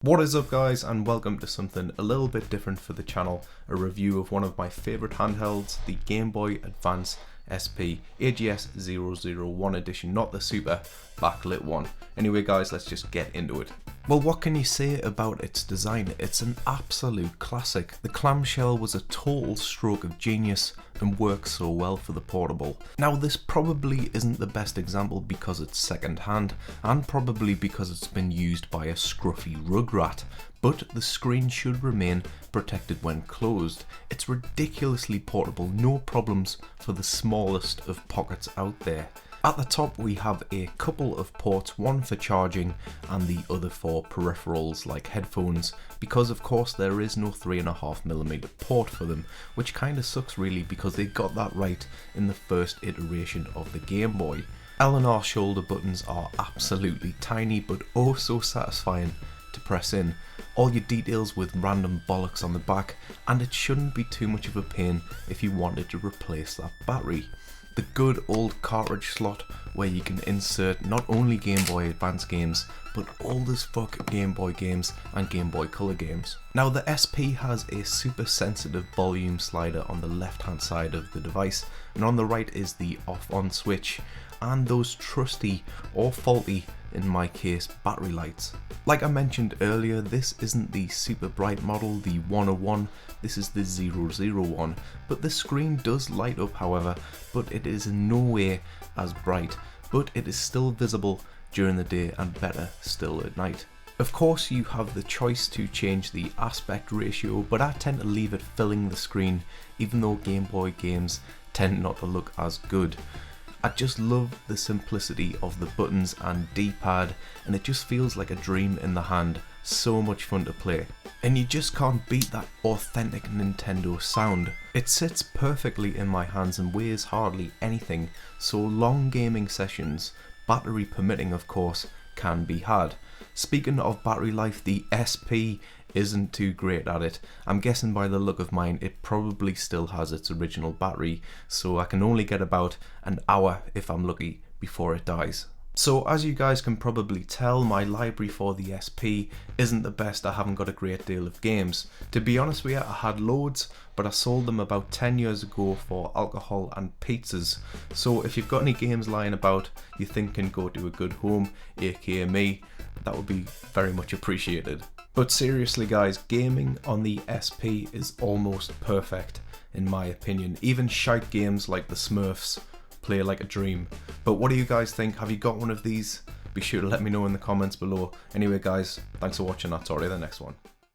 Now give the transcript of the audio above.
What is up guys, and welcome to something a little bit different for the channel, a review of one of my favourite handhelds, the Game Boy Advance SP AGS-001 edition, not the super backlit one. Anyway guys, let's just get into it. Well, what can you say about its design? It's an absolute classic. The clamshell was a total stroke of genius and works so well for the portable. Now this probably isn't the best example because it's second hand, and probably because it's been used by a scruffy rugrat, but the screen should remain protected when closed. It's ridiculously portable, no problems for the smallest of pockets out there. At the top we have a couple of ports, one for charging and the other for peripherals like headphones, because of course there is no 3.5mm port for them, which kinda sucks really because they got that right in the first iteration of the Game Boy. L and R shoulder buttons are absolutely tiny but oh so satisfying to press in. All your details with random bollocks on the back, and it shouldn't be too much of a pain if you wanted to replace that battery. The good old cartridge slot where you can insert not only Game Boy Advance games but old as fuck Game Boy games and Game Boy Color games. Now the SP has a super sensitive volume slider on the left hand side of the device, and on the right is the off on switch and those trusty or faulty, in my case, battery lights. Like I mentioned earlier, this isn't the super bright model, the 101, this is the 001, but the screen does light up however, but it is in no way as bright, but it is still visible during the day and better still at night. Of course you have the choice to change the aspect ratio, but I tend to leave it filling the screen even though Game Boy games tend not to look as good. I just love the simplicity of the buttons and D-pad, and it just feels like a dream in the hand, so much fun to play. And you just can't beat that authentic Nintendo sound. It sits perfectly in my hands and weighs hardly anything, so long gaming sessions, battery permitting of course, can be had. Speaking of battery life, the SP isn't too great at it. I'm guessing by the look of mine it probably still has its original battery, so I can only get about an hour if I'm lucky before it dies. So as you guys can probably tell, my library for the SP isn't the best. I haven't got a great deal of games. To be honest with you, I had loads, but I sold them about 10 years ago for alcohol and pizzas. So if you've got any games lying about you think can go to a good home, aka me, that would be very much appreciated. But seriously guys, gaming on the SP is almost perfect in my opinion. Even shite games like the Smurfs play like a dream. But what do you guys think? Have you got one of these? Be sure to let me know in the comments below. Anyway guys, thanks for watching. I'll talk to you in the next one.